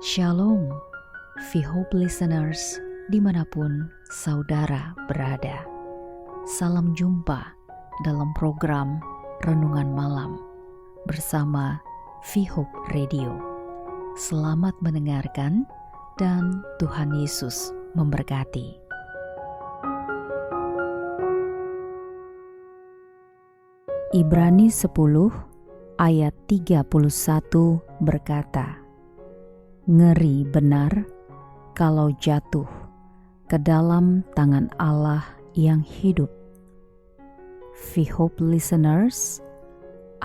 Shalom, V-Hope listeners dimanapun saudara berada. Salam jumpa dalam program Renungan Malam bersama V-Hope Radio. Selamat mendengarkan dan Tuhan Yesus memberkati. Ibrani 10 ayat 31 berkata, ngeri benar kalau jatuh ke dalam tangan Allah yang hidup. V-Hope listeners,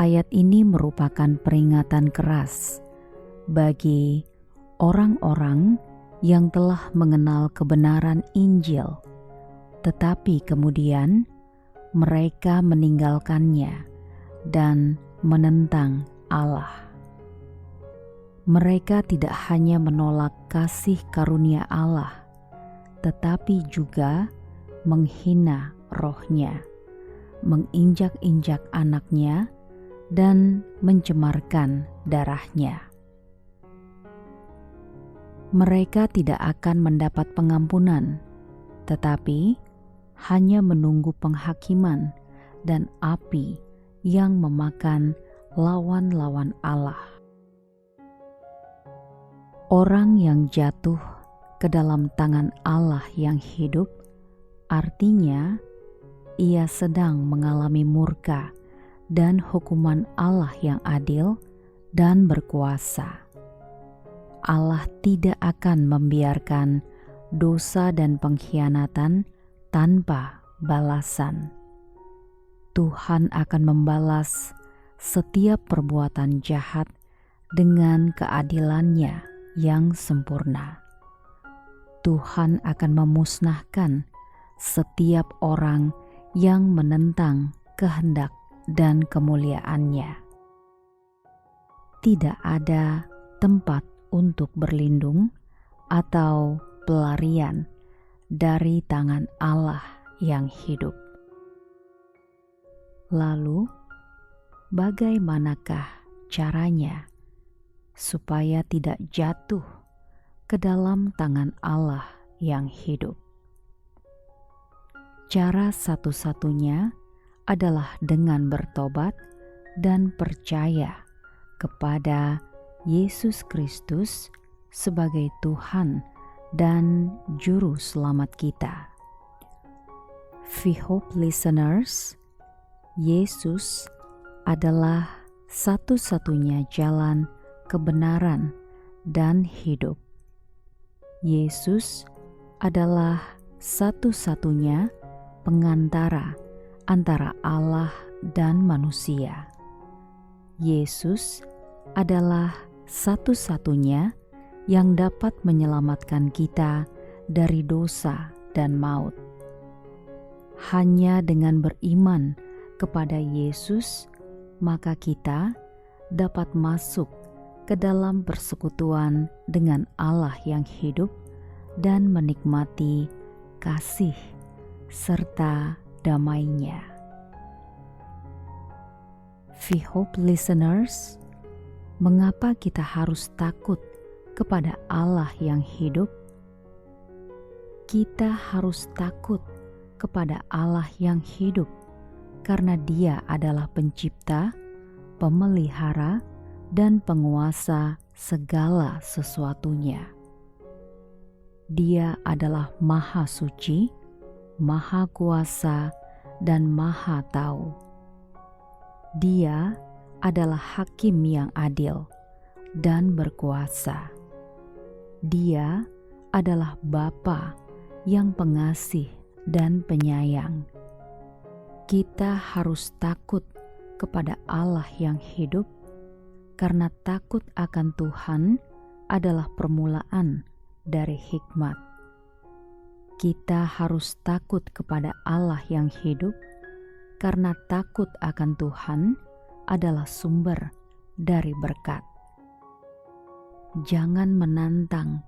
ayat ini merupakan peringatan keras bagi orang-orang yang telah mengenal kebenaran Injil, tetapi kemudian mereka meninggalkannya dan menentang Allah. Mereka tidak hanya menolak kasih karunia Allah, tetapi juga menghina rohnya, menginjak-injak anaknya, dan mencemarkan darahnya. Mereka tidak akan mendapat pengampunan, tetapi hanya menunggu penghakiman dan api yang memakan lawan-lawan Allah. Orang yang jatuh ke dalam tangan Allah yang hidup, artinya ia sedang mengalami murka dan hukuman Allah yang adil dan berkuasa. Allah tidak akan membiarkan dosa dan pengkhianatan tanpa balasan. Tuhan akan membalas setiap perbuatan jahat dengan keadilannya yang sempurna. Tuhan akan memusnahkan setiap orang yang menentang kehendak dan kemuliaannya. Tidak ada tempat untuk berlindung atau pelarian dari tangan Allah yang hidup. Lalu, bagaimanakah caranya supaya tidak jatuh ke dalam tangan Allah yang hidup? Cara satu-satunya adalah dengan bertobat dan percaya kepada Yesus Kristus sebagai Tuhan dan Juru Selamat kita. V-Hope listeners, Yesus adalah satu-satunya jalan kebenaran dan hidup. Yesus adalah satu-satunya pengantara antara Allah dan manusia. Yesus adalah satu-satunya yang dapat menyelamatkan kita dari dosa dan maut. Hanya dengan beriman kepada Yesus, maka kita dapat masuk ke dalam persekutuan dengan Allah yang hidup dan menikmati kasih serta damai-Nya. V-Hope listeners, mengapa kita harus takut kepada Allah yang hidup? Kita harus takut kepada Allah yang hidup karena Dia adalah pencipta, pemelihara, dan penguasa segala sesuatunya. Dia adalah Maha Suci, Maha Kuasa, dan Maha Tahu. Dia adalah Hakim yang adil dan berkuasa. Dia adalah Bapa yang pengasih dan penyayang. Kita harus takut kepada Allah yang hidup karena takut akan Tuhan adalah permulaan dari hikmat. Kita harus takut kepada Allah yang hidup karena takut akan Tuhan adalah sumber dari berkat. Jangan menantang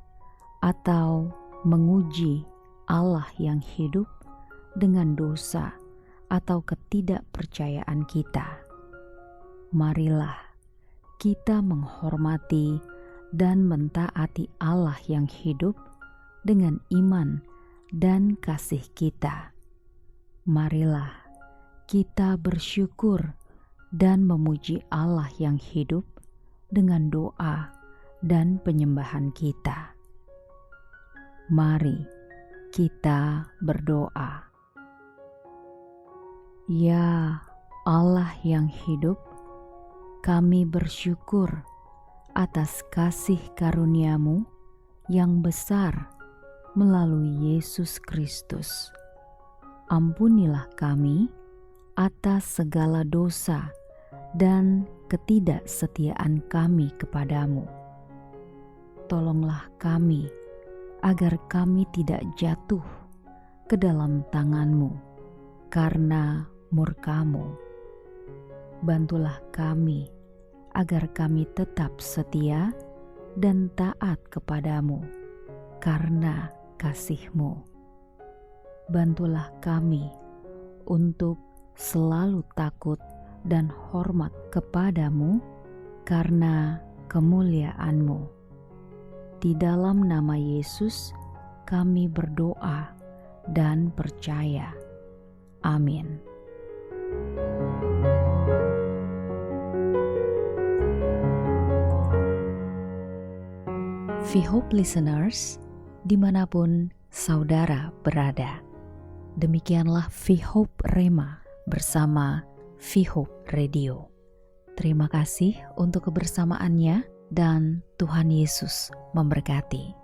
atau menguji Allah yang hidup dengan dosa atau ketidakpercayaan kita. Marilah kita menghormati dan mentaati Allah yang hidup dengan iman dan kasih kita. Marilah kita bersyukur dan memuji Allah yang hidup dengan doa dan penyembahan kita. Mari kita berdoa. Ya Allah yang hidup, kami bersyukur atas kasih karunia-Mu yang besar melalui Yesus Kristus. Ampunilah kami atas segala dosa dan ketidaksetiaan kami kepadamu. Tolonglah kami agar kami tidak jatuh ke dalam tangan-Mu karena murka-Mu. Bantulah kami agar kami tetap setia dan taat kepadamu karena kasih-Mu. Bantulah kami untuk selalu takut dan hormat kepadamu karena kemuliaan-Mu. Di dalam nama Yesus kami berdoa dan percaya. Amin. V-Hope listeners, dimanapun saudara berada, demikianlah V-Hope Rema bersama V-Hope Radio. Terima kasih untuk kebersamaannya dan Tuhan Yesus memberkati.